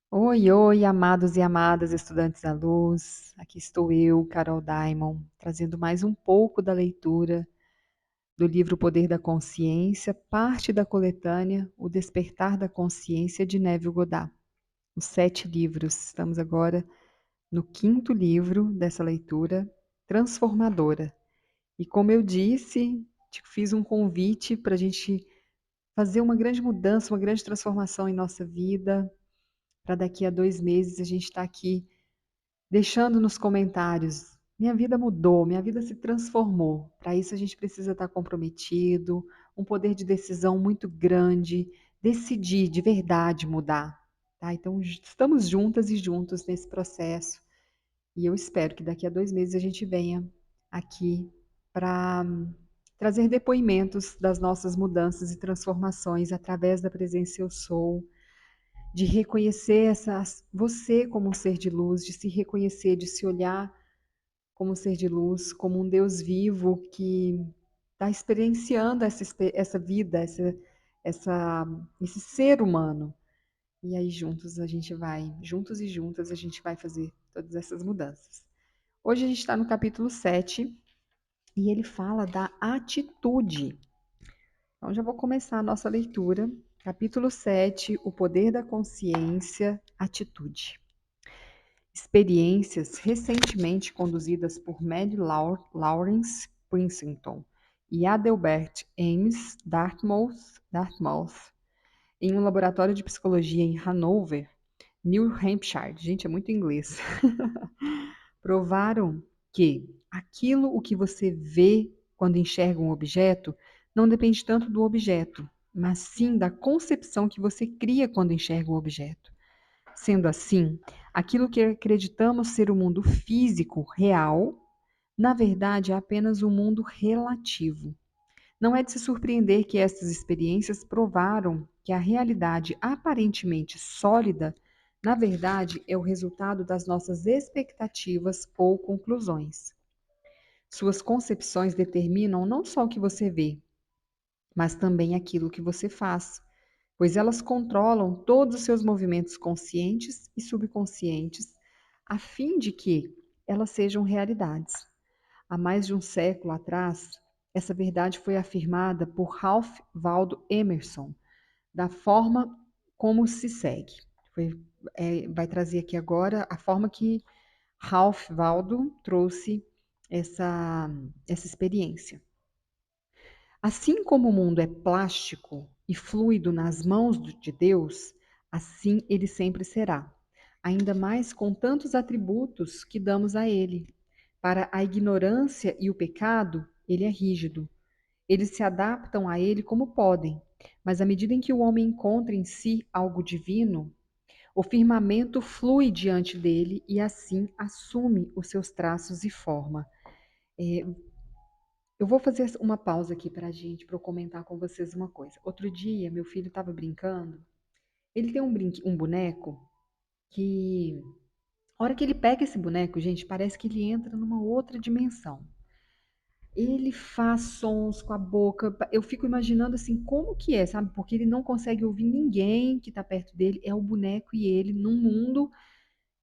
Oi, oi, amados e amadas estudantes da luz. Aqui estou eu, Carol Daimon, trazendo mais um pouco da leitura do livro O Poder da Consciência, parte da coletânea O Despertar da Consciência de Neville Goddard. Os 7 livros. Estamos agora no 5º livro dessa leitura transformadora. E como eu disse, te fiz um convite para a gente fazer uma grande mudança, uma grande transformação em nossa vida, para daqui a 2 meses a gente estar aqui deixando nos comentários. Minha vida mudou, minha vida se transformou. Para isso a gente precisa estar comprometido, um poder de decisão muito grande, decidir de verdade mudar. Tá? Então estamos juntas e juntos nesse processo. E eu espero que daqui a 2 meses a gente venha aqui para trazer depoimentos das nossas mudanças e transformações através da presença Eu Sou, de reconhecer você como um ser de luz, de se reconhecer, de se olhar como um ser de luz, como um Deus vivo que está experienciando essa vida, essa, esse ser humano. E aí juntos e juntas, a gente vai fazer todas essas mudanças. Hoje a gente está no capítulo 7 e ele fala da atitude. Então já vou começar a nossa leitura. Capítulo 7, O Poder da Consciência, Atitude. Experiências recentemente conduzidas por Mary Lawrence Princeton e Adelbert Ames Dartmouth em um laboratório de psicologia em Hanover, New Hampshire. Gente, é muito inglês. Provaram que aquilo o que você vê quando enxerga um objeto não depende tanto do objeto, mas sim da concepção que você cria quando enxerga um objeto. Sendo assim, aquilo que acreditamos ser o mundo físico real, na verdade é apenas um mundo relativo. Não é de se surpreender que estas experiências provaram que a realidade aparentemente sólida, na verdade, é o resultado das nossas expectativas ou conclusões. Suas concepções determinam não só o que você vê, mas também aquilo que você faz, pois elas controlam todos os seus movimentos conscientes e subconscientes, a fim de que elas sejam realidades. Há mais de um século atrás, essa verdade foi afirmada por Ralph Waldo Emerson, da forma como se segue. Vai trazer aqui agora a forma que Ralph Waldo trouxe essa experiência. Assim como o mundo é plástico e fluido nas mãos de Deus, assim ele sempre será, ainda mais com tantos atributos que damos a ele. Para a ignorância e o pecado, ele é rígido. Eles se adaptam a ele como podem, mas à medida em que o homem encontra em si algo divino, o firmamento flui diante dele e assim assume os seus traços e forma. É, eu vou fazer uma pausa aqui para a gente, para eu comentar com vocês uma coisa. Outro dia, meu filho estava brincando. Ele tem um boneco que, a hora que ele pega esse boneco, gente, parece que ele entra numa outra dimensão. Ele faz sons com a boca. Eu fico imaginando assim, como que é, sabe? Porque ele não consegue ouvir ninguém que está perto dele. É o boneco e ele num mundo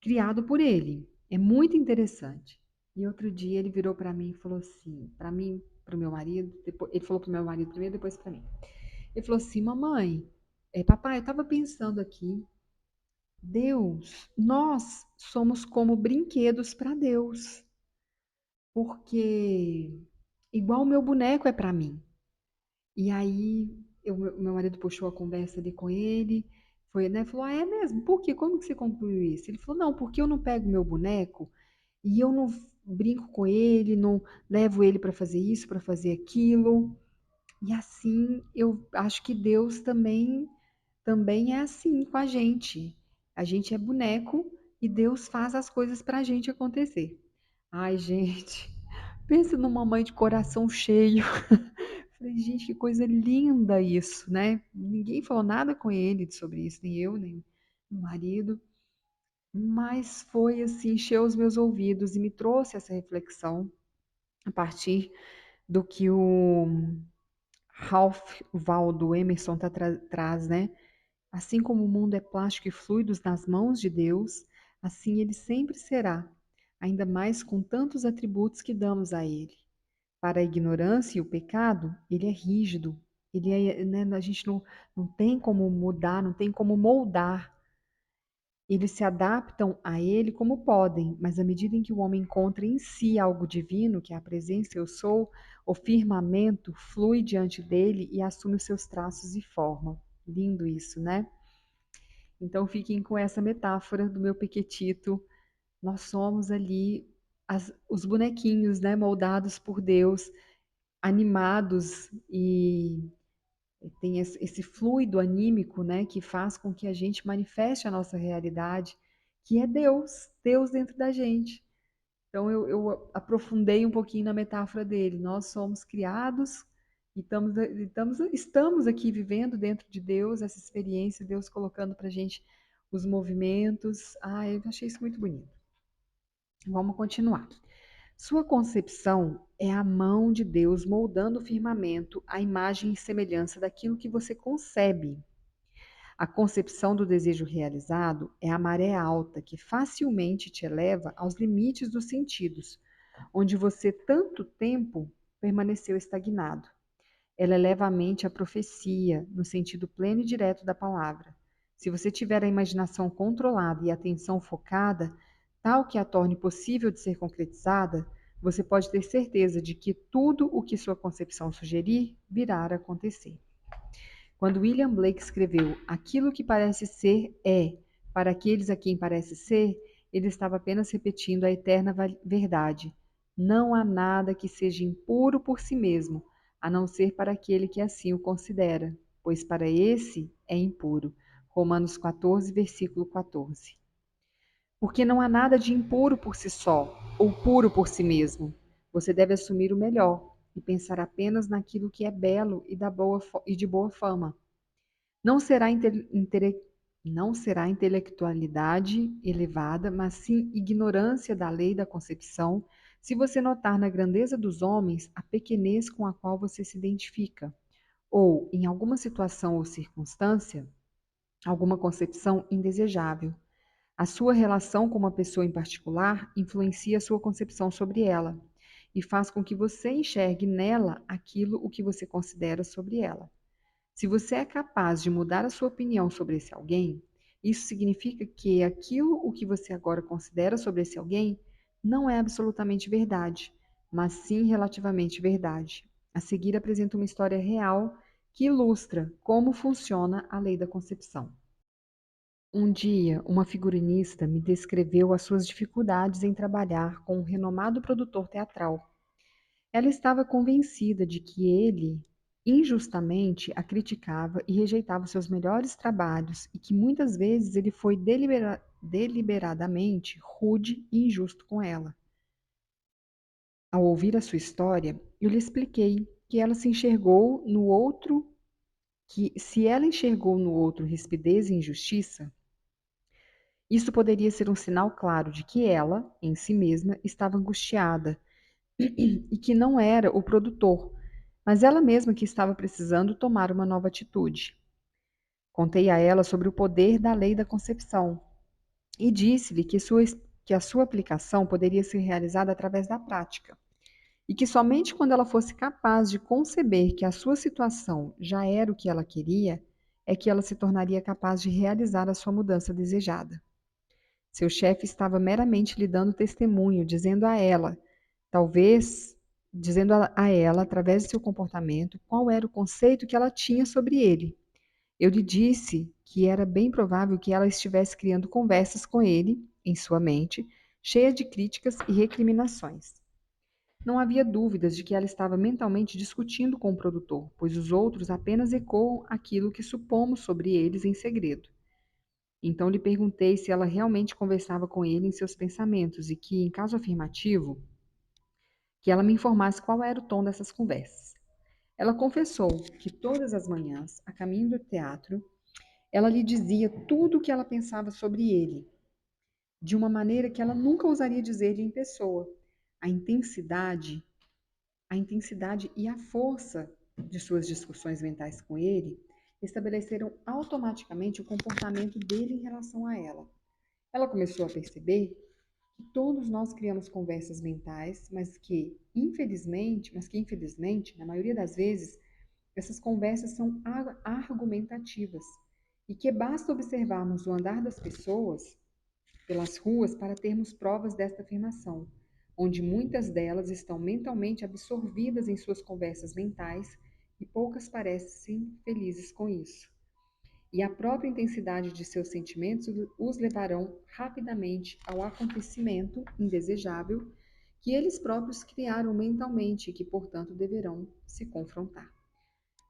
criado por ele. É muito interessante. E outro dia ele virou para mim e falou assim, para mim, para o meu marido, depois, ele falou para o meu marido primeiro, depois para mim. Ele falou assim, mamãe, papai, eu estava pensando aqui, Deus, nós somos como brinquedos para Deus, porque igual o meu boneco é para mim. E aí, meu marido puxou a conversa ali com ele, foi, né, falou, ah, é mesmo? Por quê? Como que você concluiu isso? Ele falou, não, porque eu não pego meu boneco e eu não brinco com ele, não levo ele para fazer isso, para fazer aquilo. E assim, eu acho que Deus também é assim com a gente. A gente é boneco e Deus faz as coisas para a gente acontecer. Ai, gente, pensa numa mãe de coração cheio. Falei, gente, que coisa linda isso, né? Ninguém falou nada com ele sobre isso, nem eu, nem meu marido. Mas foi assim, encheu os meus ouvidos e me trouxe essa reflexão a partir do que o Ralph Waldo Emerson traz, né? Assim como o mundo é plástico e fluidos nas mãos de Deus, assim ele sempre será, ainda mais com tantos atributos que damos a ele. Para a ignorância e o pecado, ele é rígido. Né, a gente não tem como mudar, não tem como moldar. Eles se adaptam a ele como podem, mas à medida em que o homem encontra em si algo divino, que é a presença eu sou, o firmamento flui diante dele e assume os seus traços e forma. Lindo isso, né? Então fiquem com essa metáfora do meu pequetito. Nós somos ali os bonequinhos, né, moldados por Deus, animados e tem esse fluido anímico, né, que faz com que a gente manifeste a nossa realidade, que é Deus, Deus dentro da gente. Então eu aprofundei um pouquinho na metáfora dele. Nós somos criados e estamos aqui vivendo dentro de Deus essa experiência, Deus colocando para a gente os movimentos. Ah, eu achei isso muito bonito. Vamos continuar. Sua concepção é a mão de Deus moldando o firmamento à imagem e semelhança daquilo que você concebe. A concepção do desejo realizado é a maré alta que facilmente te eleva aos limites dos sentidos, onde você tanto tempo permaneceu estagnado. Ela eleva a mente à profecia, no sentido pleno e direto da palavra. Se você tiver a imaginação controlada e a atenção focada, tal que a torne possível de ser concretizada, você pode ter certeza de que tudo o que sua concepção sugerir virá a acontecer. Quando William Blake escreveu Aquilo que parece ser é, para aqueles a quem parece ser, ele estava apenas repetindo a eterna verdade. Não há nada que seja impuro por si mesmo, a não ser para aquele que assim o considera, pois para esse é impuro. Romanos 14, versículo 14. Porque não há nada de impuro por si só, ou puro por si mesmo. Você deve assumir o melhor e pensar apenas naquilo que é belo e de boa fama. Não será, não será intelectualidade elevada, mas sim ignorância da lei da concepção, se você notar na grandeza dos homens a pequenez com a qual você se identifica, ou, em alguma situação ou circunstância, alguma concepção indesejável. A sua relação com uma pessoa em particular influencia a sua concepção sobre ela e faz com que você enxergue nela aquilo o que você considera sobre ela. Se você é capaz de mudar a sua opinião sobre esse alguém, isso significa que aquilo o que você agora considera sobre esse alguém não é absolutamente verdade, mas sim relativamente verdade. A seguir apresento uma história real que ilustra como funciona a lei da concepção. Um dia, uma figurinista me descreveu as suas dificuldades em trabalhar com um renomado produtor teatral. Ela estava convencida de que ele, injustamente, a criticava e rejeitava seus melhores trabalhos e que muitas vezes ele foi deliberadamente rude e injusto com ela. Ao ouvir a sua história, eu lhe expliquei que ela se enxergou no outro, que se ela enxergou no outro rispidez e injustiça, isso poderia ser um sinal claro de que ela, em si mesma, estava angustiada e que não era o produtor, mas ela mesma que estava precisando tomar uma nova atitude. Contei a ela sobre o poder da lei da concepção e disse-lhe que a sua aplicação poderia ser realizada através da prática e que somente quando ela fosse capaz de conceber que a sua situação já era o que ela queria, é que ela se tornaria capaz de realizar a sua mudança desejada. Seu chefe estava meramente lhe dando testemunho, talvez, dizendo a ela, através de seu comportamento, qual era o conceito que ela tinha sobre ele. Eu lhe disse que era bem provável que ela estivesse criando conversas com ele, em sua mente, cheia de críticas e recriminações. Não havia dúvidas de que ela estava mentalmente discutindo com o produtor, pois os outros apenas ecoam aquilo que supomos sobre eles em segredo. Então lhe perguntei se ela realmente conversava com ele em seus pensamentos e que, em caso afirmativo, que ela me informasse qual era o tom dessas conversas. Ela confessou que todas as manhãs, a caminho do teatro, ela lhe dizia tudo o que ela pensava sobre ele, de uma maneira que ela nunca ousaria dizer-lhe em pessoa. A intensidade, a intensidade e a força de suas discussões mentais com ele estabeleceram automaticamente o comportamento dele em relação a ela. Ela começou a perceber que todos nós criamos conversas mentais, mas que infelizmente, na maioria das vezes, essas conversas são argumentativas e que basta observarmos o andar das pessoas pelas ruas para termos provas desta afirmação, onde muitas delas estão mentalmente absorvidas em suas conversas mentais e poucas parecem felizes com isso. E a própria intensidade de seus sentimentos os levarão rapidamente ao acontecimento indesejável que eles próprios criaram mentalmente e que, portanto, deverão se confrontar.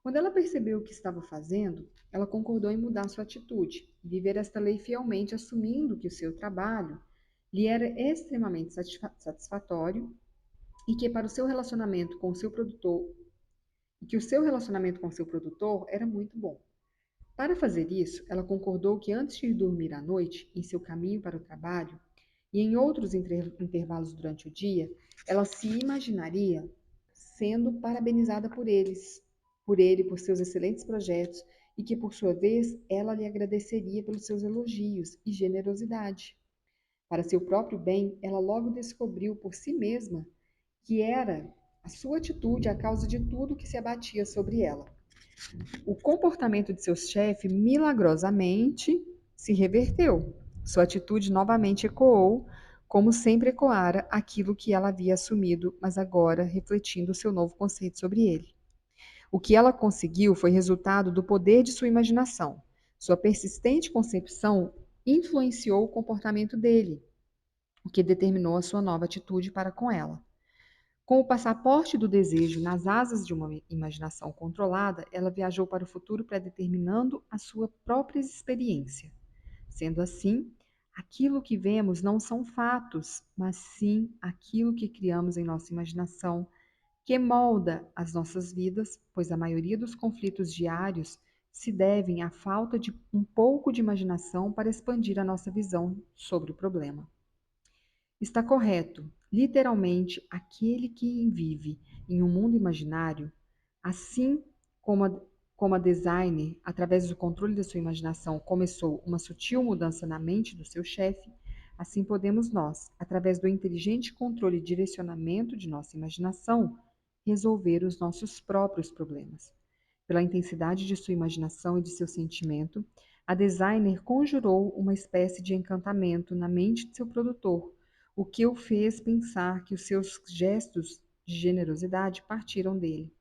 Quando ela percebeu o que estava fazendo, ela concordou em mudar sua atitude e viver esta lei fielmente, assumindo que o seu trabalho lhe era extremamente satisfatório e que para o seu relacionamento com o seu produtor e que o seu relacionamento com o seu produtor era muito bom. Para fazer isso, ela concordou que antes de ir dormir à noite, em seu caminho para o trabalho e em outros intervalos durante o dia, ela se imaginaria sendo parabenizada por ele, por seus excelentes projetos, e que, por sua vez, ela lhe agradeceria pelos seus elogios e generosidade. Para seu próprio bem, ela logo descobriu por si mesma que era a sua atitude a causa de tudo que se abatia sobre ela. O comportamento de seu chefe milagrosamente se reverteu. Sua atitude novamente ecoou, como sempre ecoara, aquilo que ela havia assumido, mas agora refletindo seu novo conceito sobre ele. O que ela conseguiu foi resultado do poder de sua imaginação. Sua persistente concepção influenciou o comportamento dele, o que determinou a sua nova atitude para com ela. Com o passaporte do desejo nas asas de uma imaginação controlada, ela viajou para o futuro predeterminando a sua própria experiência. Sendo assim, aquilo que vemos não são fatos, mas sim aquilo que criamos em nossa imaginação, que molda as nossas vidas, pois a maioria dos conflitos diários se devem à falta de um pouco de imaginação para expandir a nossa visão sobre o problema. Está correto. Literalmente, aquele que vive em um mundo imaginário, assim como a designer, através do controle da sua imaginação, começou uma sutil mudança na mente do seu chefe, assim podemos nós, através do inteligente controle e direcionamento de nossa imaginação, resolver os nossos próprios problemas. Pela intensidade de sua imaginação e de seu sentimento, a designer conjurou uma espécie de encantamento na mente de seu produtor, o que o fez pensar que os seus gestos de generosidade partiram dele.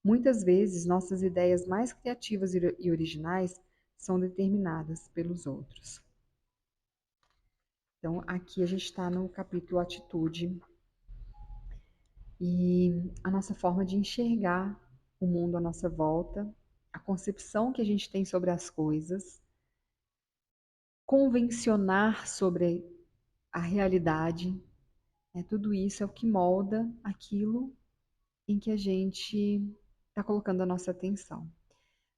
Muitas vezes, nossas ideias mais criativas e originais são determinadas pelos outros. Então, aqui a gente está no capítulo Atitude e a nossa forma de enxergar o mundo à nossa volta, a concepção que a gente tem sobre as coisas, convencionar sobre a realidade, tudo isso é o que molda aquilo em que a gente está colocando a nossa atenção.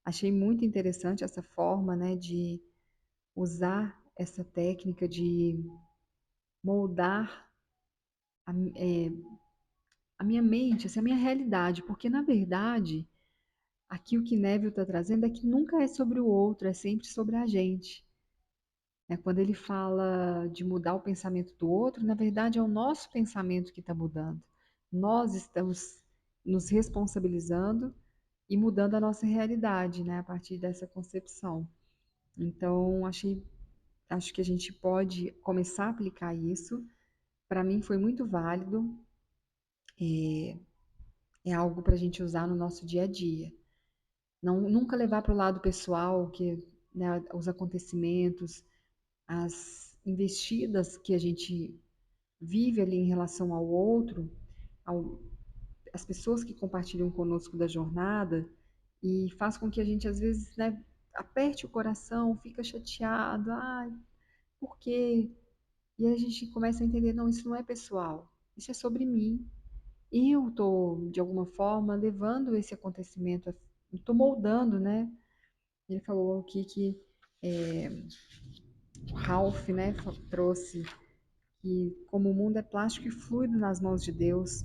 Achei muito interessante essa forma, né, de usar essa técnica de moldar a, a minha mente, assim, a minha realidade, porque na verdade aqui o que Neville está trazendo é que nunca é sobre o outro, é sempre sobre a gente. Quando ele fala de mudar o pensamento do outro, na verdade é o nosso pensamento que está mudando. Nós estamos nos responsabilizando e mudando a nossa realidade, né, a partir dessa concepção. Então, acho que a gente pode começar a aplicar isso. Para mim foi muito válido, é algo para a gente usar no nosso dia a dia. Não, nunca levar para o lado pessoal, que, né, os acontecimentos, as investidas que a gente vive ali em relação ao outro, ao, as pessoas que compartilham conosco da jornada, e faz com que a gente, às vezes, né, aperte o coração, fica chateado, ai, por quê? E aí a gente começa a entender, não, isso não é pessoal, isso é sobre mim. Eu estou, de alguma forma, levando esse acontecimento, estou moldando, né? Ele falou aqui que o Ralph, né, trouxe que como o mundo é plástico e fluido nas mãos de Deus,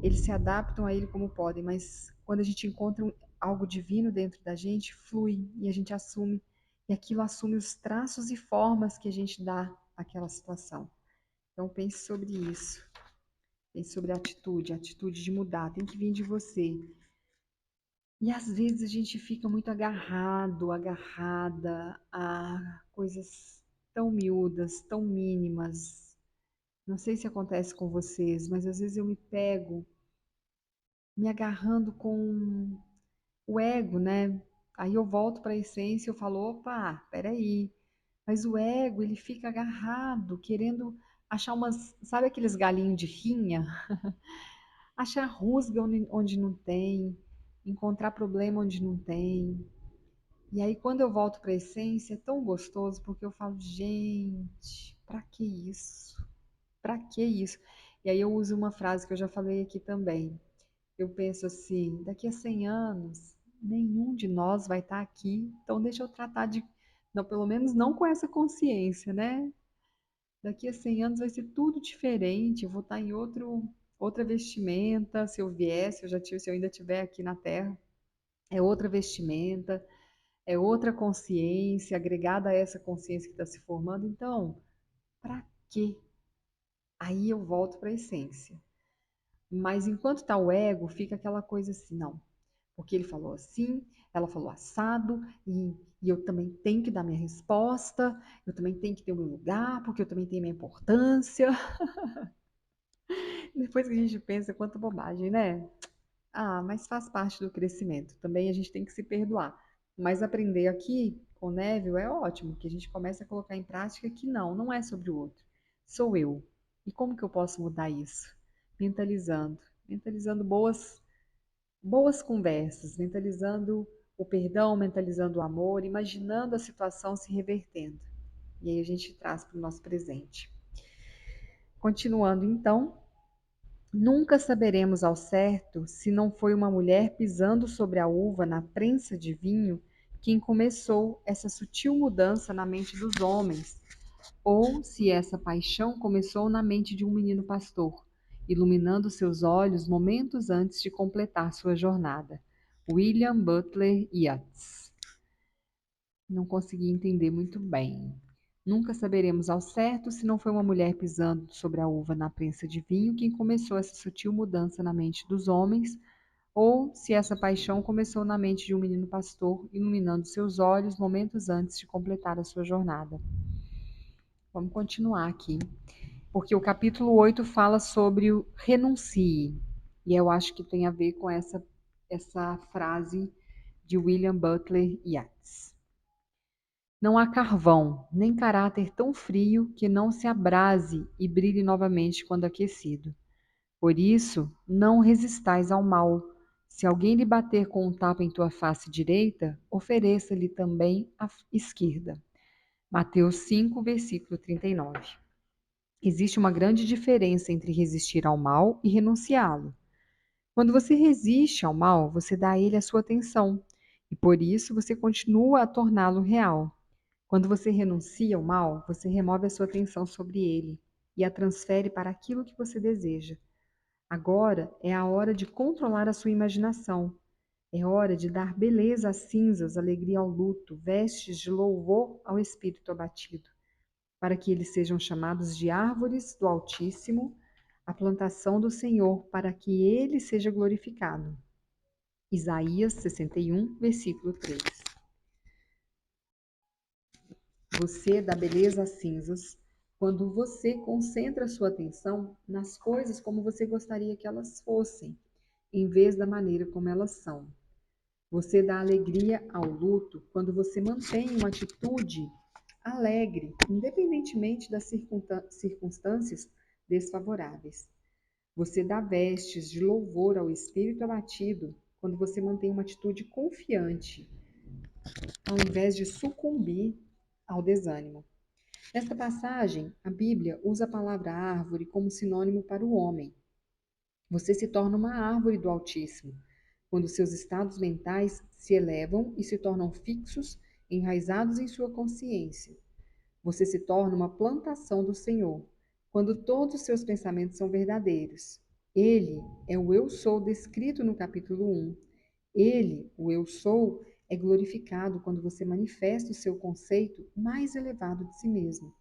eles se adaptam a ele como podem, mas quando a gente encontra algo divino dentro da gente flui e a gente assume, e aquilo assume os traços e formas que a gente dá àquela situação. Então pense sobre isso, pense sobre a atitude de mudar, tem que vir de você. E às vezes a gente fica muito agarrado, agarrada a coisas tão miúdas, tão mínimas. Não sei se acontece com vocês, mas às vezes eu me pego me agarrando com o ego, né? Aí eu volto para a essência e eu falo, opa, peraí. Mas o ego, ele fica agarrado, querendo achar umas, sabe aqueles galinhos de rinha? Achar rusga onde não tem, encontrar problema onde não tem. E aí quando eu volto para a essência, é tão gostoso, porque eu falo, gente, para que isso? Para que isso? E aí eu uso uma frase que eu já falei aqui também. Eu penso assim, daqui a 100 anos, nenhum de nós vai estar aqui, então deixa eu tratar de, não, pelo menos não com essa consciência, né? Daqui a 100 anos vai ser tudo diferente, eu vou estar em outra vestimenta, se eu viesse, se eu ainda estiver aqui na Terra, é outra vestimenta, é outra consciência, agregada a essa consciência que está se formando, então, para quê? Aí eu volto para a essência. Mas enquanto está o ego, fica aquela coisa assim, não, porque ele falou assim, ela falou assado, e eu também tenho que dar minha resposta, eu também tenho que ter o meu lugar, porque eu também tenho minha importância. Depois que a gente pensa, quanta bobagem, né? Ah, mas faz parte do crescimento. Também a gente tem que se perdoar. Mas aprender aqui com o Neville é ótimo, que a gente começa a colocar em prática que não é sobre o outro. Sou eu. E como que eu posso mudar isso? Mentalizando. Mentalizando boas conversas, mentalizando o perdão, mentalizando o amor, imaginando a situação se revertendo. E aí a gente traz para o nosso presente. Continuando então, nunca saberemos ao certo se não foi uma mulher pisando sobre a uva na prensa de vinho quem começou essa sutil mudança na mente dos homens, ou se essa paixão começou na mente de um menino pastor, iluminando seus olhos momentos antes de completar sua jornada. William Butler Yeats. Não consegui entender muito bem. Nunca saberemos ao certo se não foi uma mulher pisando sobre a uva na prensa de vinho quem começou essa sutil mudança na mente dos homens, ou se essa paixão começou na mente de um menino pastor, iluminando seus olhos momentos antes de completar a sua jornada. Vamos continuar aqui, porque o capítulo 8 fala sobre o renuncie, e eu acho que tem a ver com essa frase de William Butler Yeats. Não há carvão, nem caráter tão frio que não se abrase e brilhe novamente quando aquecido. Por isso, não resistais ao mal. Se alguém lhe bater com um tapa em tua face direita, ofereça-lhe também a esquerda. Mateus 5, versículo 39. Existe uma grande diferença entre resistir ao mal e renunciá-lo. Quando você resiste ao mal, você dá a ele a sua atenção, e por isso você continua a torná-lo real. Quando você renuncia ao mal, você remove a sua atenção sobre ele e a transfere para aquilo que você deseja. Agora é a hora de controlar a sua imaginação. É hora de dar beleza às cinzas, alegria ao luto, vestes de louvor ao espírito abatido, para que eles sejam chamados de árvores do Altíssimo, a plantação do Senhor, para que ele seja glorificado. Isaías 61, versículo 3. Você dá beleza às cinzas quando você concentra sua atenção nas coisas como você gostaria que elas fossem, em vez da maneira como elas são. Você dá alegria ao luto quando você mantém uma atitude alegre, independentemente das circunstâncias desfavoráveis. Você dá vestes de louvor ao espírito abatido quando você mantém uma atitude confiante, ao invés de sucumbir ao desânimo. Nesta passagem, a Bíblia usa a palavra árvore como sinônimo para o homem. Você se torna uma árvore do Altíssimo, quando seus estados mentais se elevam e se tornam fixos, enraizados em sua consciência. Você se torna uma plantação do Senhor, quando todos os seus pensamentos são verdadeiros. Ele é o Eu Sou descrito no capítulo 1. Ele, o eu sou, é glorificado quando você manifesta o seu conceito mais elevado de si mesmo.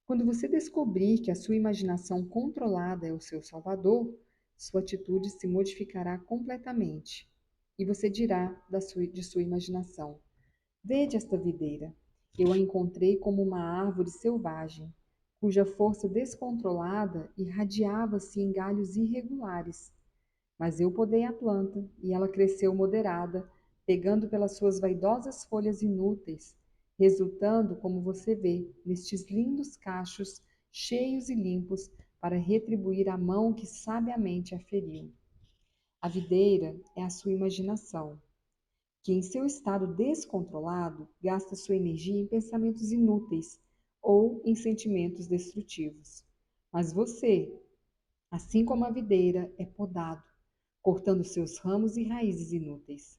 Quando você descobrir que a sua imaginação controlada é o seu salvador, sua atitude se modificará completamente. E você dirá de sua imaginação: Vede esta videira. Eu a encontrei como uma árvore selvagem, cuja força descontrolada irradiava-se em galhos irregulares. Mas eu podei a planta, e ela cresceu moderada, pegando pelas suas vaidosas folhas inúteis, resultando, como você vê, nestes lindos cachos, cheios e limpos, para retribuir a mão que sabiamente a feriu. A videira é a sua imaginação, que em seu estado descontrolado gasta sua energia em pensamentos inúteis ou em sentimentos destrutivos. Mas você, assim como a videira, é podado, cortando seus ramos e raízes inúteis.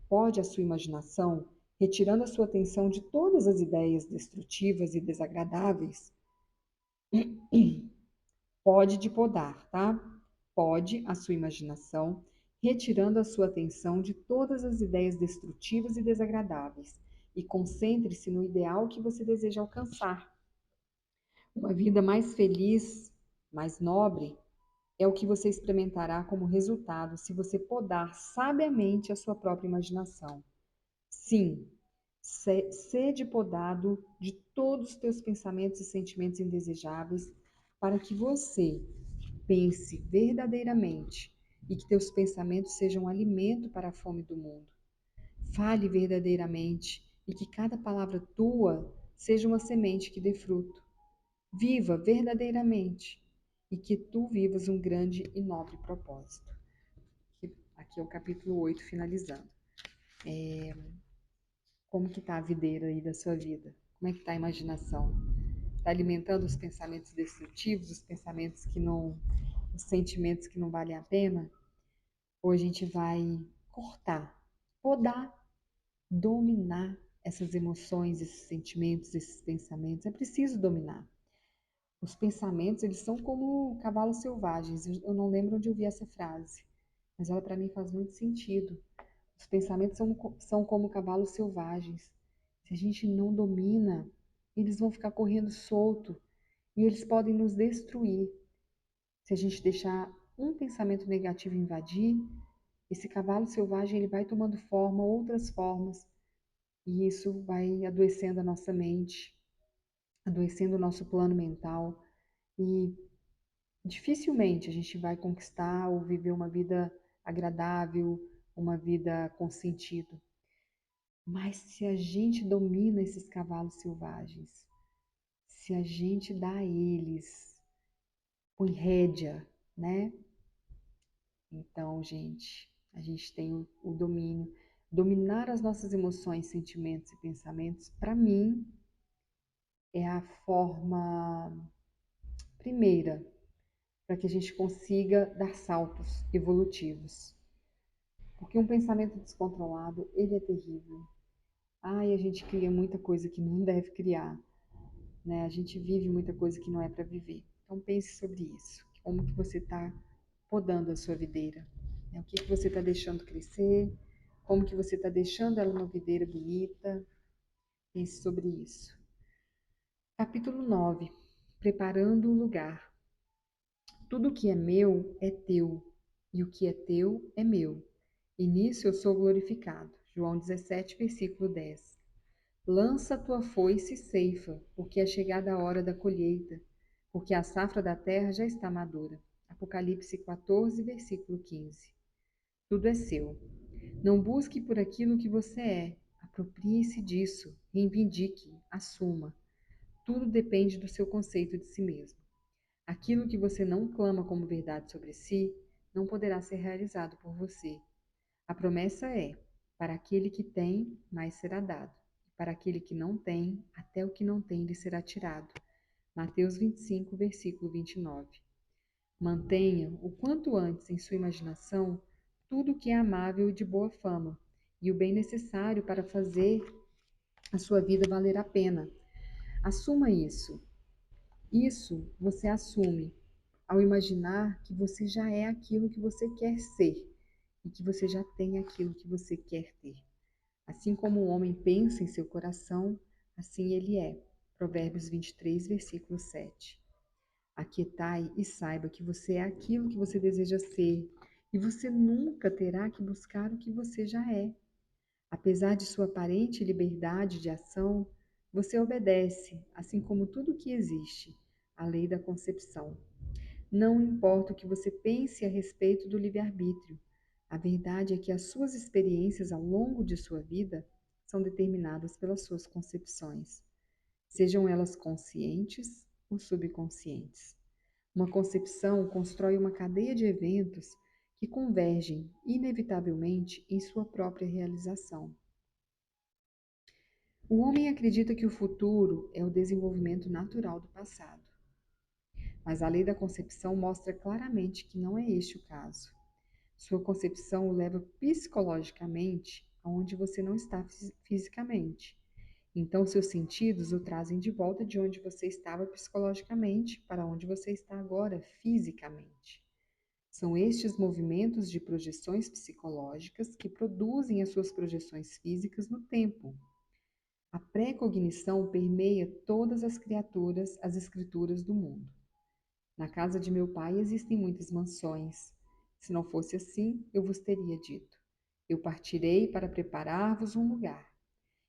Pode a sua imaginação, retirando a sua atenção de todas as ideias destrutivas e desagradáveis, pode de podar, tá? Pode a sua imaginação, retirando a sua atenção de todas as ideias destrutivas e desagradáveis, e concentre-se no ideal que você deseja alcançar. Uma vida mais feliz, mais nobre, é o que você experimentará como resultado se você podar sabiamente a sua própria imaginação. Sim, sede podado de todos os teus pensamentos e sentimentos indesejáveis para que você pense verdadeiramente e que teus pensamentos sejam alimento para a fome do mundo. Fale verdadeiramente e que cada palavra tua seja uma semente que dê fruto. Viva verdadeiramente e que tu vivas um grande e nobre propósito. Aqui é o capítulo 8 finalizando. Como que está a videira aí da sua vida? Como é que está a imaginação? Está alimentando os pensamentos destrutivos, os pensamentos que não, os sentimentos que não valem a pena? Ou a gente vai cortar, podar, dominar essas emoções, esses sentimentos, esses pensamentos? É preciso dominar. Os pensamentos, eles são como cavalos selvagens. Eu não lembro onde eu vi essa frase, mas ela para mim faz muito sentido. Os pensamentos são como cavalos selvagens. Se a gente não domina, eles vão ficar correndo solto e eles podem nos destruir. Se a gente deixar um pensamento negativo invadir, esse cavalo selvagem ele vai tomando forma, outras formas, e isso vai adoecendo a nossa mente, adoecendo o nosso plano mental, e dificilmente a gente vai conquistar ou viver uma vida agradável, uma vida com sentido. Mas se a gente domina esses cavalos selvagens, se a gente dá a eles, põe rédea, né? Então, gente, a gente tem o domínio. Dominar as nossas emoções, sentimentos e pensamentos, para mim, é a forma primeira para que a gente consiga dar saltos evolutivos. Porque um pensamento descontrolado, ele é terrível. Ai, a gente cria muita coisa que não deve criar, né? A gente vive muita coisa que não é para viver. Então pense sobre isso. Como que você está podando a sua videira? Né? O que que você está deixando crescer? Como que você está deixando ela uma videira bonita? Pense sobre isso. Capítulo 9. Preparando o lugar. Tudo o que é meu é teu, e o que é teu é meu. E nisso eu sou glorificado. João 17, versículo 10. Lança a tua foice e ceifa, porque é chegada a hora da colheita, porque a safra da terra já está madura. Apocalipse 14, versículo 15. Tudo é seu. Não busque por aquilo que você é. Aproprie-se disso, reivindique, assuma. Tudo depende do seu conceito de si mesmo. Aquilo que você não clama como verdade sobre si, não poderá ser realizado por você. A promessa é: para aquele que tem, mais será dado. Para aquele que não tem, até o que não tem lhe será tirado. Mateus 25, versículo 29. Mantenha o quanto antes em sua imaginação tudo o que é amável e de boa fama, e o bem necessário para fazer a sua vida valer a pena. Assuma isso. Isso você assume ao imaginar que você já é aquilo que você quer ser e que você já tem aquilo que você quer ter. Assim como o homem pensa em seu coração, assim ele é. Provérbios 23, versículo 7. Aquietai e saiba que você é aquilo que você deseja ser, e você nunca terá que buscar o que você já é. Apesar de sua aparente liberdade de ação, você obedece, assim como tudo o que existe, à lei da concepção. Não importa o que você pense a respeito do livre-arbítrio, a verdade é que as suas experiências ao longo de sua vida são determinadas pelas suas concepções, sejam elas conscientes ou subconscientes. Uma concepção constrói uma cadeia de eventos que convergem inevitavelmente em sua própria realização. O homem acredita que o futuro é o desenvolvimento natural do passado, mas a lei da concepção mostra claramente que não é este o caso. Sua concepção o leva psicologicamente aonde você não está fisicamente. Então, seus sentidos o trazem de volta de onde você estava psicologicamente para onde você está agora fisicamente. São estes movimentos de projeções psicológicas que produzem as suas projeções físicas no tempo. A pré-cognição permeia todas as criaturas, as escrituras do mundo. Na casa de meu pai existem muitas mansões. Se não fosse assim, eu vos teria dito: eu partirei para preparar-vos um lugar.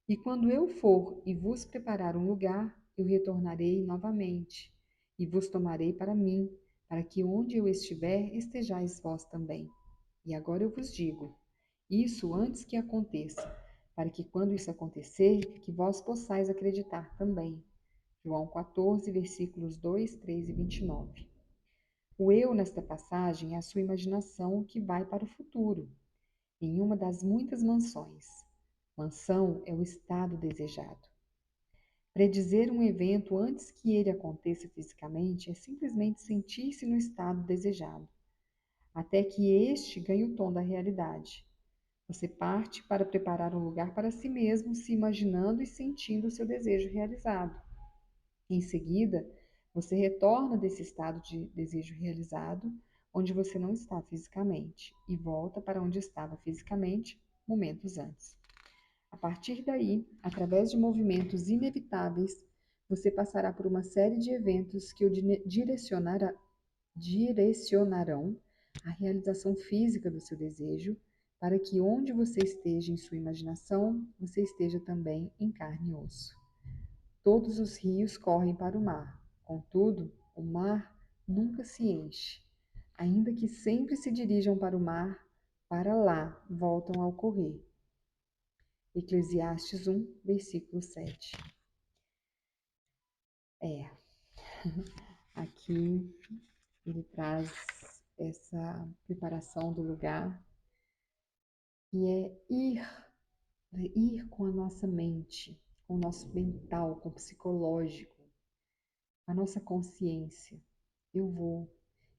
E quando eu for e vos preparar um lugar, eu retornarei novamente, e vos tomarei para mim, para que onde eu estiver, estejais vós também. E agora eu vos digo, isso antes que aconteça, para que quando isso acontecer, que vós possais acreditar também. João 14, versículos 2, 3 e 29. O eu, nesta passagem, é a sua imaginação que vai para o futuro, em uma das muitas mansões. Mansão é o estado desejado. Predizer um evento antes que ele aconteça fisicamente é simplesmente sentir-se no estado desejado, até que este ganhe o tom da realidade. Você parte para preparar um lugar para si mesmo, se imaginando e sentindo o seu desejo realizado. Em seguida, você retorna desse estado de desejo realizado, onde você não está fisicamente, e volta para onde estava fisicamente momentos antes. A partir daí, através de movimentos inevitáveis, você passará por uma série de eventos que o direcionarão à realização física do seu desejo, para que onde você esteja em sua imaginação, você esteja também em carne e osso. Todos os rios correm para o mar, contudo, o mar nunca se enche. Ainda que sempre se dirijam para o mar, para lá voltam ao correr. Eclesiastes 1, versículo 7. Aqui ele traz essa preparação do lugar, que é ir com a nossa mente, com o nosso mental, com o psicológico, a nossa consciência. Eu vou,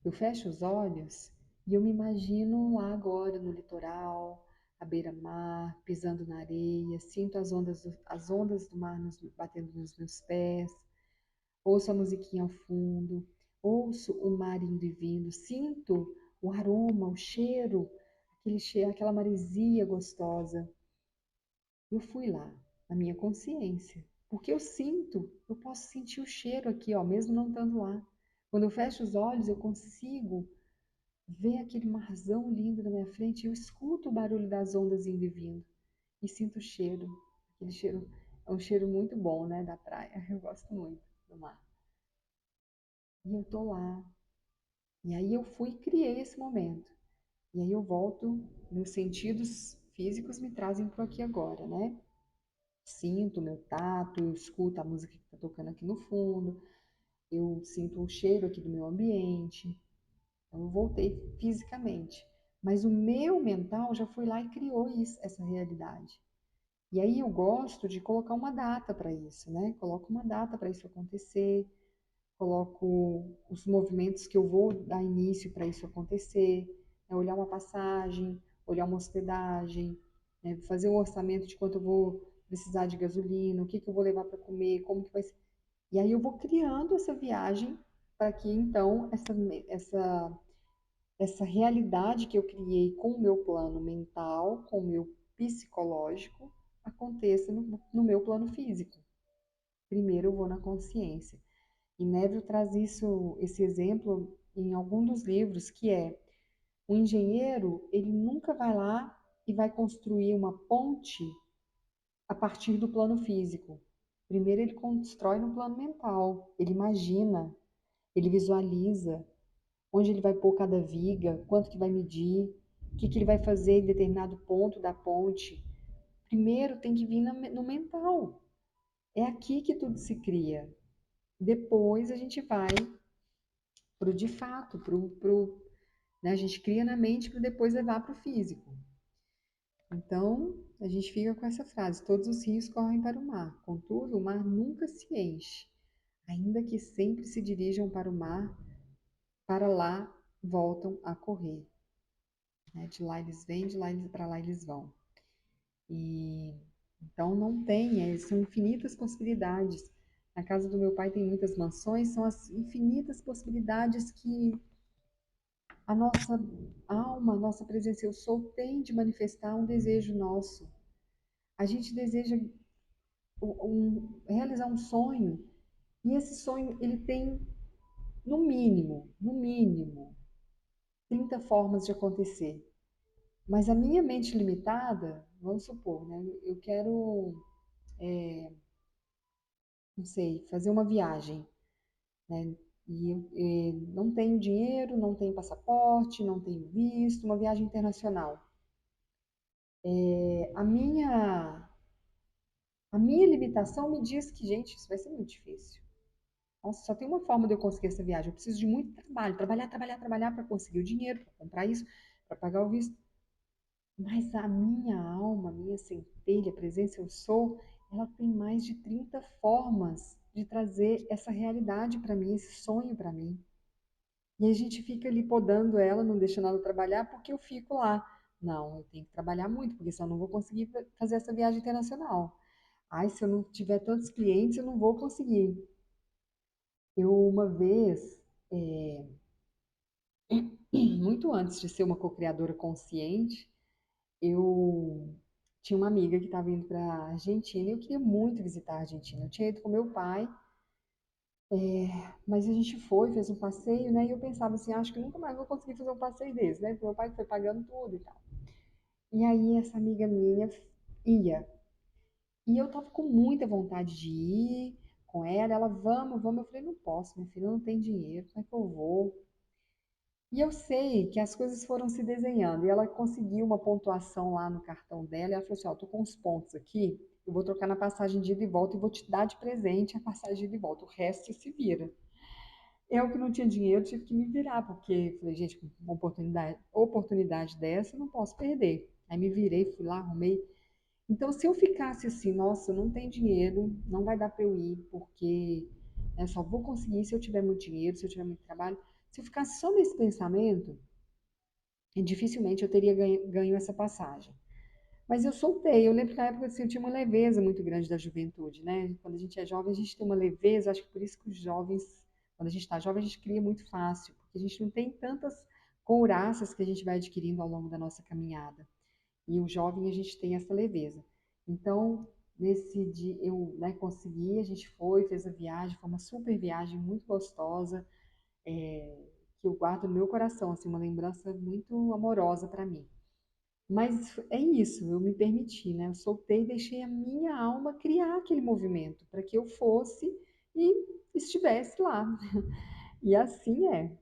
eu fecho os olhos e eu me imagino lá agora no litoral, à beira-mar, pisando na areia, sinto as ondas do mar batendo nos meus pés, ouço a musiquinha ao fundo, ouço o mar indo e vindo, sinto o aroma, o cheiro, aquele cheiro, aquela maresia gostosa. Eu fui lá, na minha consciência, porque eu sinto, eu posso sentir o cheiro aqui, ó, mesmo não estando lá. Quando eu fecho os olhos, eu consigo ver aquele marzão lindo na minha frente, e eu escuto o barulho das ondas indo e vindo e sinto o cheiro. Aquele cheiro é um cheiro muito bom, né, da praia. Eu gosto muito do mar. E eu tô lá. E aí eu fui e criei esse momento. E aí eu volto, meus sentidos físicos me trazem para aqui agora, né? Sinto o meu tato, eu escuto a música que está tocando aqui no fundo, eu sinto o cheiro aqui do meu ambiente. Então eu voltei fisicamente. Mas o meu mental já foi lá e criou isso, essa realidade. E aí eu gosto de colocar uma data para isso, né? Coloco uma data para isso acontecer, coloco os movimentos que eu vou dar início para isso acontecer, né? Olhar uma passagem, olhar uma hospedagem, né? Fazer um orçamento de quanto eu vou precisar de gasolina, o que que eu vou levar para comer, como que vai ser. E aí eu vou criando essa viagem para que então essa realidade que eu criei com o meu plano mental, com o meu psicológico, aconteça no meu plano físico. Primeiro eu vou na consciência. E Neville traz esse exemplo em algum dos livros, que é o engenheiro, ele nunca vai lá e vai construir uma ponte a partir do plano físico. Primeiro ele constrói no plano mental, ele imagina, ele visualiza onde ele vai pôr cada viga, quanto que vai medir, o que que ele vai fazer em determinado ponto da ponte. Primeiro tem que vir no mental. É aqui que tudo se cria. Depois a gente vai pro de fato, né? A gente cria na mente para depois levar para o físico. Então, a gente fica com essa frase: todos os rios correm para o mar, contudo, o mar nunca se enche. Ainda que sempre se dirijam para o mar, para lá voltam a correr. Né? De lá eles vêm, para lá eles vão. E então não tem, são infinitas possibilidades. Na casa do meu pai tem muitas mansões, são as infinitas possibilidades que a nossa alma, a nossa presença eu sou tem de manifestar um desejo nosso. A gente deseja realizar um sonho, e esse sonho ele tem no mínimo 30 formas de acontecer. Mas a minha mente limitada, vamos supor, né? Eu quero, não sei, fazer uma viagem, né? E não tenho dinheiro, não tenho passaporte, não tenho visto, uma viagem internacional. A minha limitação me diz que, gente, isso vai ser muito difícil. Nossa, só tem uma forma de eu conseguir essa viagem. Eu preciso de muito trabalho, trabalhar para conseguir o dinheiro, para comprar isso, para pagar o visto. Mas a minha alma, a minha centelha, a presença eu sou, ela tem mais de 30 formas de trazer essa realidade para mim, esse sonho para mim. E a gente fica ali podando ela, não deixando ela trabalhar, porque eu fico lá. Não, eu tenho que trabalhar muito, porque senão eu não vou conseguir fazer essa viagem internacional. Ai, se eu não tiver tantos clientes, eu não vou conseguir. Eu, uma vez, muito antes de ser uma co-criadora consciente, eu tinha uma amiga que estava indo para a Argentina e eu queria muito visitar a Argentina. Eu tinha ido com meu pai, mas a gente foi, fez um passeio, né? E eu pensava assim, acho que nunca mais vou conseguir fazer um passeio desse, né? Porque meu pai foi pagando tudo e tal. E aí essa amiga minha ia. E eu tava com muita vontade de ir com ela. Ela, vamos, vamos. Eu falei, não posso, minha filha, eu não tenho dinheiro, como é que eu vou? E eu sei que as coisas foram se desenhando. E ela conseguiu uma pontuação lá no cartão dela. E ela falou assim: ó, tô com uns pontos aqui. Eu vou trocar na passagem de ida e volta e vou te dar de presente a passagem de ida e volta. O resto se vira. Eu que não tinha dinheiro tive que me virar, porque falei, gente, uma oportunidade dessa eu não posso perder. Aí me virei, fui lá, arrumei. Então, se eu ficasse assim, nossa, não tem dinheiro, não vai dar para eu ir, porque só vou conseguir se eu tiver muito dinheiro, se eu tiver muito trabalho. Se eu ficasse só nesse pensamento, dificilmente eu teria ganho essa passagem. Mas eu soltei. Eu lembro que na época assim, eu tinha uma leveza muito grande da juventude, né? Quando a gente é jovem, a gente tem uma leveza. Acho que por isso que os jovens, quando a gente está jovem, a gente cria muito fácil, porque a gente não tem tantas couraças que a gente vai adquirindo ao longo da nossa caminhada. E o jovem, a gente tem essa leveza. Então, nesse dia, eu, né, consegui, a gente foi, fez a viagem, foi uma super viagem, muito gostosa, que eu guardo no meu coração, assim, uma lembrança muito amorosa para mim. Mas é isso, eu me permiti, né? Eu soltei e deixei a minha alma criar aquele movimento para que eu fosse e estivesse lá. E assim é.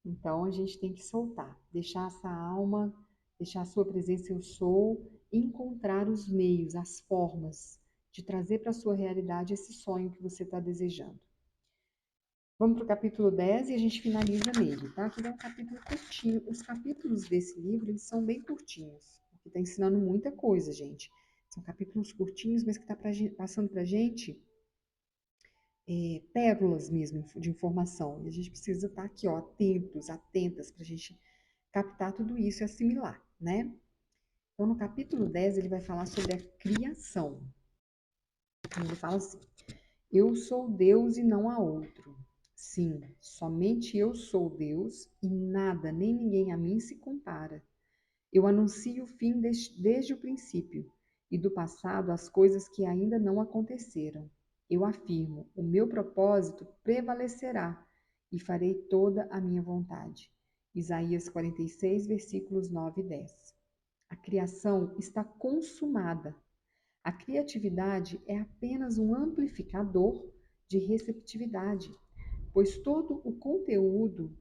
Então a gente tem que soltar, deixar essa alma, deixar a sua presença eu sou, encontrar os meios, as formas de trazer para a sua realidade esse sonho que você está desejando. Vamos para o capítulo 10 e a gente finaliza nele, tá? Que é um capítulo curtinho. Os capítulos desse livro, eles são bem curtinhos, porque está ensinando muita coisa, gente. São capítulos curtinhos, mas que está passando para a gente pérolas mesmo de informação. E a gente precisa estar aqui, ó, atentos, atentas, para a gente captar tudo isso e assimilar, né? Então, no capítulo 10, ele vai falar sobre a criação. Ele fala assim: eu sou Deus e não há outro. Sim, somente eu sou Deus e nada nem ninguém a mim se compara. Eu anuncio o fim desde o princípio, e do passado as coisas que ainda não aconteceram. Eu afirmo: o meu propósito prevalecerá e farei toda a minha vontade. Isaías 46, versículos 9 e 10. A criação está consumada. A criatividade é apenas um amplificador de receptividade, pois todo o conteúdo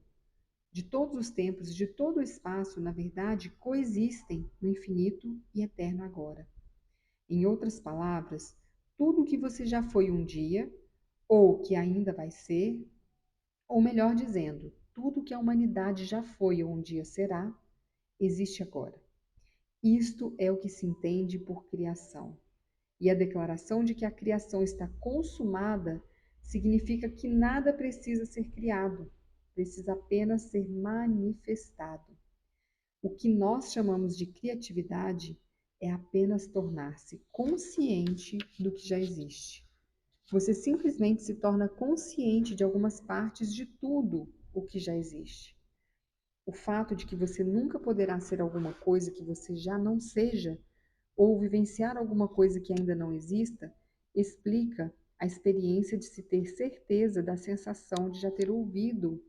de todos os tempos e de todo o espaço, na verdade, coexistem no infinito e eterno agora. Em outras palavras, tudo o que você já foi um dia, ou que ainda vai ser, ou melhor dizendo, tudo o que a humanidade já foi ou um dia será, existe agora. Isto é o que se entende por criação. E a declaração de que a criação está consumada significa que nada precisa ser criado, precisa apenas ser manifestado. O que nós chamamos de criatividade é apenas tornar-se consciente do que já existe. Você simplesmente se torna consciente de algumas partes de tudo o que já existe. O fato de que você nunca poderá ser alguma coisa que você já não seja, ou vivenciar alguma coisa que ainda não exista, explica a experiência de se ter certeza da sensação de já ter ouvido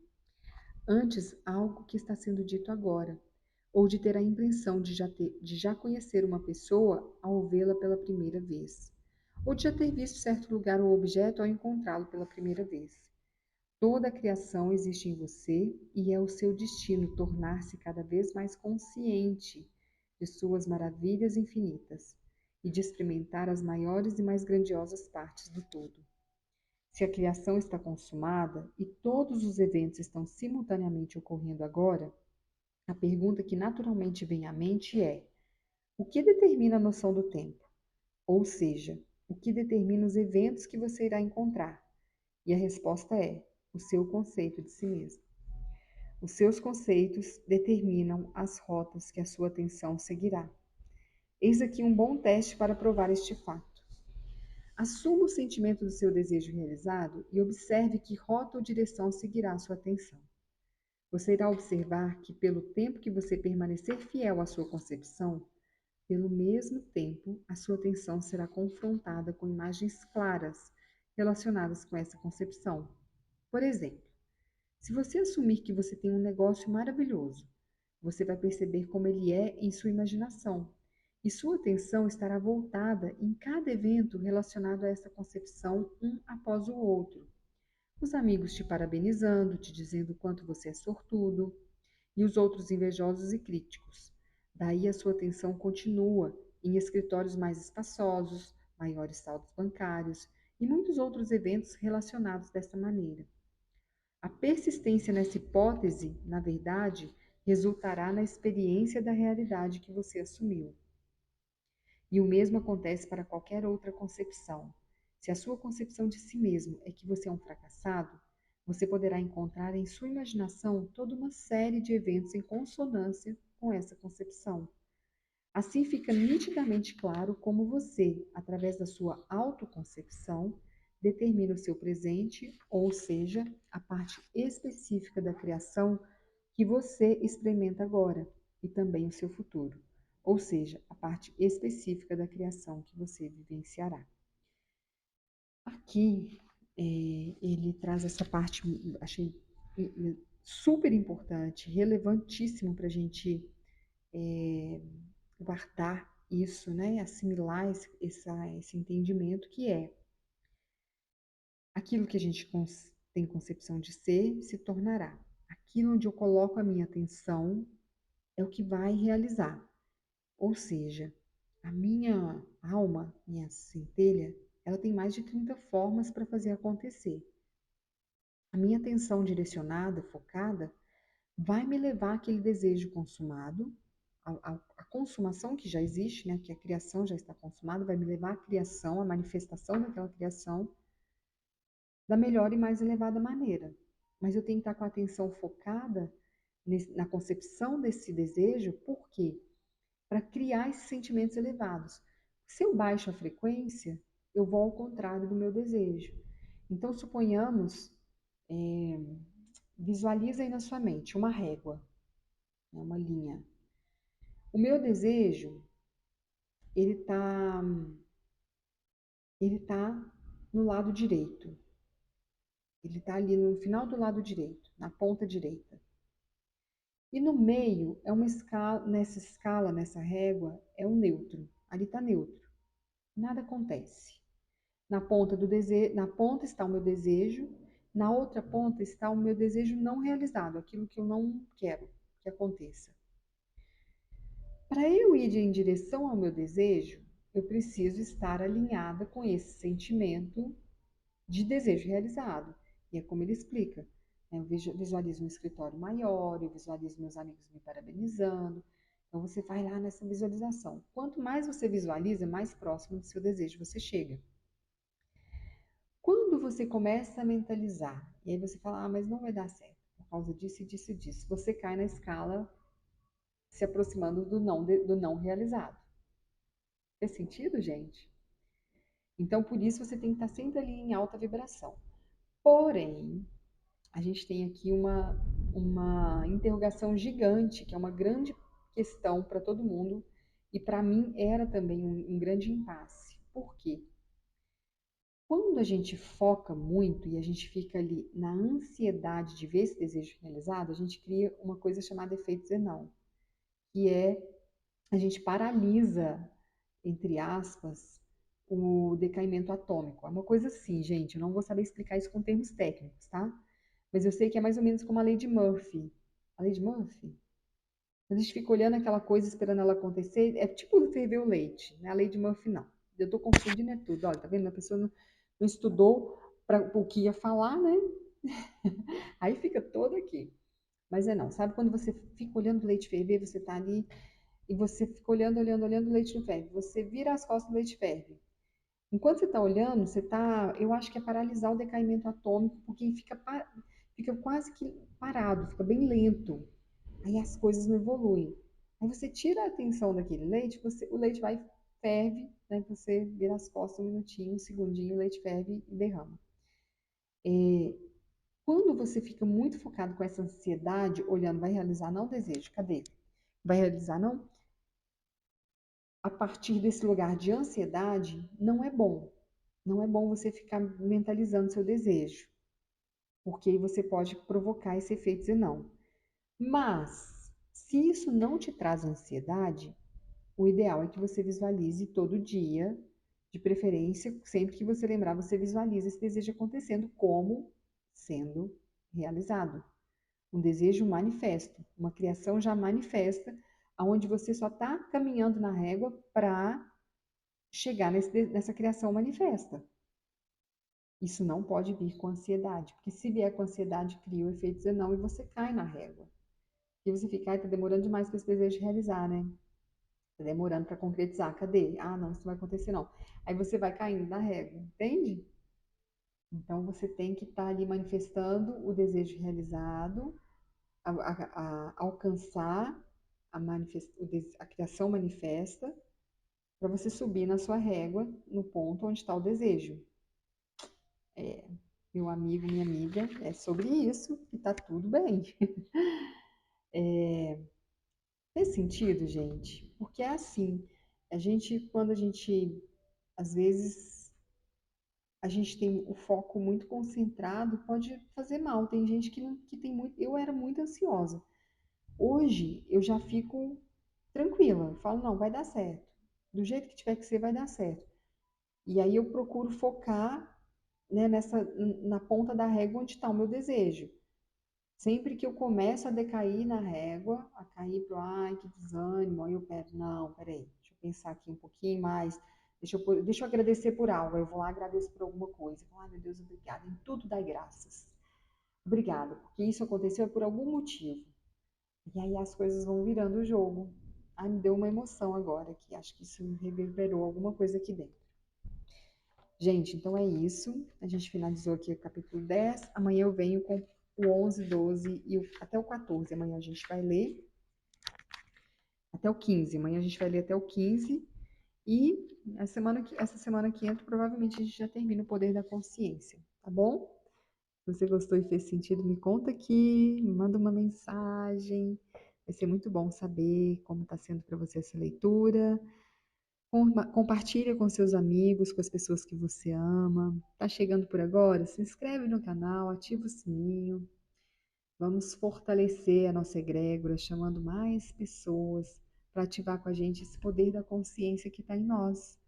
antes algo que está sendo dito agora, ou de ter a impressão de já conhecer uma pessoa ao vê-la pela primeira vez, ou de já ter visto certo lugar ou objeto ao encontrá-lo pela primeira vez. Toda a criação existe em você e é o seu destino tornar-se cada vez mais consciente de suas maravilhas infinitas e de experimentar as maiores e mais grandiosas partes do todo. Se a criação está consumada e todos os eventos estão simultaneamente ocorrendo agora, a pergunta que naturalmente vem à mente é: o que determina a noção do tempo? Ou seja, o que determina os eventos que você irá encontrar? E a resposta é: o seu conceito de si mesmo. Os seus conceitos determinam as rotas que a sua atenção seguirá. Eis aqui um bom teste para provar este fato. Assuma o sentimento do seu desejo realizado e observe que rota ou direção seguirá a sua atenção. Você irá observar que, pelo tempo que você permanecer fiel à sua concepção, pelo mesmo tempo, a sua atenção será confrontada com imagens claras relacionadas com essa concepção. Por exemplo, se você assumir que você tem um negócio maravilhoso, você vai perceber como ele é em sua imaginação, e sua atenção estará voltada em cada evento relacionado a essa concepção, um após o outro. Os amigos te parabenizando, te dizendo o quanto você é sortudo, e os outros invejosos e críticos. Daí a sua atenção continua em escritórios mais espaçosos, maiores saldos bancários e muitos outros eventos relacionados dessa maneira. A persistência nessa hipótese, na verdade, resultará na experiência da realidade que você assumiu. E o mesmo acontece para qualquer outra concepção. Se a sua concepção de si mesmo é que você é um fracassado, você poderá encontrar em sua imaginação toda uma série de eventos em consonância com essa concepção. Assim fica nitidamente claro como você, através da sua autoconcepção, determina o seu presente, ou seja, a parte específica da criação que você experimenta agora, e também o seu futuro, ou seja, a parte específica da criação que você vivenciará. Aqui, ele traz essa parte, achei super importante, relevantíssimo para a gente guardar isso, né? Assimilar esse entendimento que é aquilo que a gente tem concepção de ser se tornará. Aquilo onde eu coloco a minha atenção é o que vai realizar. Ou seja, a minha alma, minha centelha, ela tem mais de 30 formas para fazer acontecer. A minha atenção direcionada, focada, vai me levar àquele desejo consumado, a consumação que já existe, né, que a criação já está consumada, vai me levar à criação, à manifestação daquela criação, da melhor e mais elevada maneira. Mas eu tenho que estar com a atenção focada na concepção desse desejo, por quê? Para criar esses sentimentos elevados. Se eu baixo a frequência, eu vou ao contrário do meu desejo. Então, suponhamos Visualiza aí na sua mente uma régua, né, uma linha. O meu desejo, ele tá, ele tá no lado direito. Ele tá ali no final do lado direito, na ponta direita. E no meio é uma escala, nessa régua, é um neutro. Ali está neutro. Nada acontece. Na ponta está o meu desejo, na outra ponta está o meu desejo não realizado, aquilo que eu não quero que aconteça. Para eu ir em direção ao meu desejo, eu preciso estar alinhada com esse sentimento de desejo realizado. E é como ele explica. Né? Eu visualizo um escritório maior, eu visualizo meus amigos me parabenizando. Então você vai lá nessa visualização. Quanto mais você visualiza, mais próximo do seu desejo você chega. Quando você começa a mentalizar, e aí você fala, mas não vai dar certo, por causa disso e disso e disso, você cai na escala se aproximando do não realizado. Fez sentido, gente? Então, por isso você tem que estar sempre ali em alta vibração. Porém, a gente tem aqui uma interrogação gigante, que é uma grande questão para todo mundo, e para mim era também um grande impasse. Por quê? Quando a gente foca muito e a gente fica ali na ansiedade de ver esse desejo realizado, a gente cria uma coisa chamada efeito Zenão, que é a gente paralisa, entre aspas, o decaimento atômico. É uma coisa assim, gente, eu não vou saber explicar isso com termos técnicos, tá? Mas eu sei que é mais ou menos como a lei de Murphy. A lei de Murphy? A gente fica olhando aquela coisa, esperando ela acontecer. É tipo ferver o leite, né? A lei de Murphy, não. Eu tô confundindo é tudo. Olha, tá vendo? A pessoa não estudou para o que ia falar, né? Aí fica todo aqui. Mas é não. Sabe quando você fica olhando o leite ferver, você tá ali e você fica olhando, olhando, olhando, o leite não ferve. Você vira as costas, o leite ferve. Enquanto você está olhando, você está, eu acho que é paralisar o decaimento atômico, porque fica quase que parado, fica bem lento. Aí as coisas não evoluem. Aí você tira a atenção daquele leite, o leite vai, ferve, né? Você vira as costas um minutinho, um segundinho, o leite ferve e derrama. Quando você fica muito focado com essa ansiedade, olhando, vai realizar não, desejo, cadê? Vai realizar não? A partir desse lugar de ansiedade, não é bom. Não é bom você ficar mentalizando seu desejo, porque aí você pode provocar esse efeito dizer não. Mas, se isso não te traz ansiedade, o ideal é que você visualize todo dia, de preferência, sempre que você lembrar, você visualiza esse desejo acontecendo como sendo realizado. Um desejo manifesto, uma criação já manifesta, onde você só está caminhando na régua para chegar nessa criação manifesta. Isso não pode vir com ansiedade, porque se vier com ansiedade, cria o efeito Zenão e você cai na régua. E você fica, tá demorando demais para esse desejo realizar, né? Tá demorando para concretizar. Cadê? Ah, não, isso não vai acontecer não. Aí você vai caindo na régua, entende? Então você tem que estar ali manifestando o desejo realizado, alcançar a criação manifesta, para você subir na sua régua, no ponto onde está o desejo. Meu amigo, minha amiga, é sobre isso e tá tudo bem. Fez sentido, gente? Porque é assim, quando a gente, às vezes, a gente tem o foco muito concentrado, pode fazer mal. Tem gente que tem muito. Eu era muito ansiosa. Hoje eu já fico tranquila. Eu falo, não, vai dar certo. Do jeito que tiver que ser, vai dar certo. E aí eu procuro focar, né, na ponta da régua onde está o meu desejo. Sempre que eu começo a decair na régua, a cair pro, ai, que desânimo, aí eu pego, não, peraí, deixa eu pensar aqui um pouquinho mais, deixa eu agradecer por algo, eu vou lá e agradeço por alguma coisa. Ai, meu Deus, obrigada, em tudo dai graças. Obrigada, porque isso aconteceu por algum motivo. E aí as coisas vão virando o jogo. Ai, me deu uma emoção agora, que acho que isso reverberou alguma coisa aqui dentro. Gente, então é isso. A gente finalizou aqui o capítulo 10. Amanhã eu venho com o 11, 12 e até o 14. Amanhã a gente vai ler até o 15. Amanhã a gente vai ler até o 15. E essa semana que entra, provavelmente a gente já termina o poder da consciência, tá bom? Se você gostou e fez sentido, me conta aqui, me manda uma mensagem. Vai ser muito bom saber como está sendo para você essa leitura. Compartilha com seus amigos, com as pessoas que você ama. Tá chegando por agora? Se inscreve no canal, ativa o sininho. Vamos fortalecer a nossa egrégora, chamando mais pessoas para ativar com a gente esse poder da consciência que está em nós.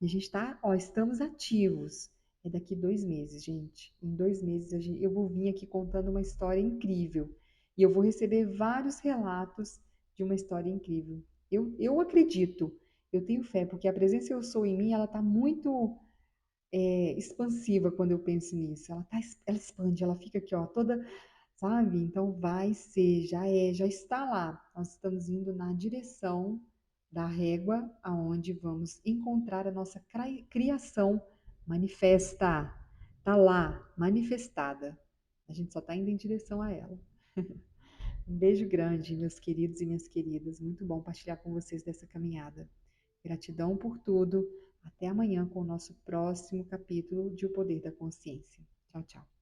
E a gente está, ó, estamos ativos. É daqui 2 meses, gente. Em 2 meses eu vou vir aqui contando uma história incrível. E eu vou receber vários relatos de uma história incrível. Eu acredito, eu tenho fé, porque a presença eu sou em mim, ela está muito expansiva quando eu penso nisso. Ela expande, ela fica aqui, ó, toda, sabe? Então vai ser, já está lá. Nós estamos indo na direção da régua aonde vamos encontrar a nossa criação manifesta. Tá lá, manifestada. A gente só está indo em direção a ela. Um beijo grande, meus queridos e minhas queridas. Muito bom partilhar com vocês dessa caminhada. Gratidão por tudo. Até amanhã com o nosso próximo capítulo de O Poder da Consciência. Tchau, tchau.